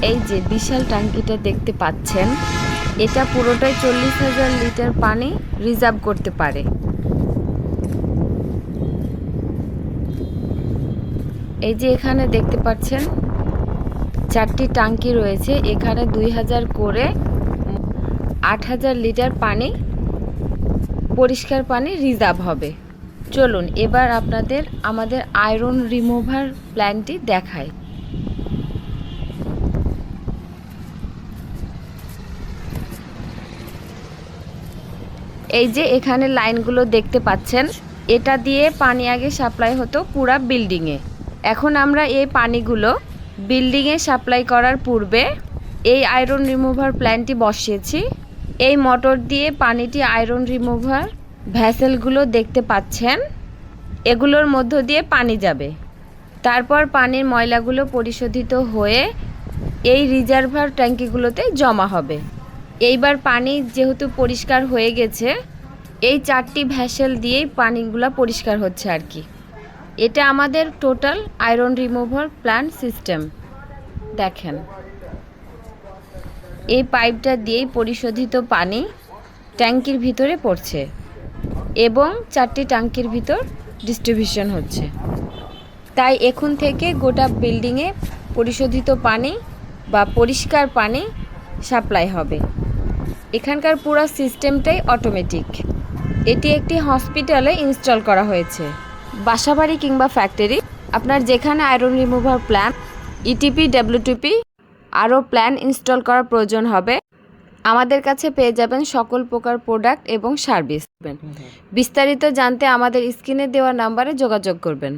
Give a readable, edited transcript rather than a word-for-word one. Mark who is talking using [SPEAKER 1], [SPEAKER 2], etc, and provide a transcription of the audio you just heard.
[SPEAKER 1] এই যে বিশাল ট্যাঙ্কিটা দেখতে পাচ্ছেন, এটা পুরোটাই 40,000 লিটার পানি রিজার্ভ করতে পারে। এই যে এখানে দেখতে পাচ্ছেন 4টি ট্যাঙ্কি রয়েছে, এখানে 2000 করে 8000 লিটার পানি, পরিষ্কার পানি রিজার্ভ হবে। চলুন এবার আপনাদের আমাদের আয়রন রিমুভার প্ল্যান্টটি দেখাই। এই যে এখানে লাইনগুলো দেখতে পাচ্ছেন, এটা দিয়ে পানি আগে সাপ্লাই হতো পুরা বিল্ডিংয়ে। এখন আমরা এই পানিগুলো বিল্ডিংয়ে সাপ্লাই করার পূর্বে এই আয়রন রিমুভার প্ল্যান্টটি বসিয়েছি। এই মোটর দিয়ে পানিটি আয়রন রিমুভার ভ্যাসেলগুলো দেখতে পাচ্ছেন, এগুলোর মধ্য দিয়ে পানি যাবে। তারপর পানির ময়লাগুলো পরিশোধিত হয়ে এই রিজার্ভার ট্যাঙ্কিগুলোতে জমা হবে। এইবার পানি যেহেতু পরিষ্কার হয়ে গেছে, এই 4টি ভ্যাসেল দিয়েই পানিগুলো পরিষ্কার হচ্ছে আর কি। এটা আমাদের total iron remover plant system. দেখেন, এই পাইপটা দিয়েই পরিশোধিত পানি ট্যাঙ্কির ভিতরে পড়ছে এবং 4টি ট্যাঙ্কির ভিতর ডিস্ট্রিবিউশন হচ্ছে। তাই এখন থেকে গোটা বিল্ডিংয়ে পরিশোধিত পানি বা পরিষ্কার পানি সাপ্লাই হবে। এখানকার পুরো সিস্টেমটাই অটোমেটিক। এটি একটি হসপিটালে ইনস্টল করা হয়েছে। বাসাবাড়ি কিংবা ফ্যাক্টরি, আপনার যেখানে আয়রন রিমুভার প্ল্যান, ইটিপি, ডব্লিউটিপি আরও প্ল্যান ইনস্টল করার প্রয়োজন হবে, আমাদের কাছে পেয়ে যাবেন সকল প্রকার প্রোডাক্ট এবং সার্ভিস। বিস্তারিত জানতে আমাদের স্ক্রিনে দেওয়া নাম্বারে যোগাযোগ করবেন।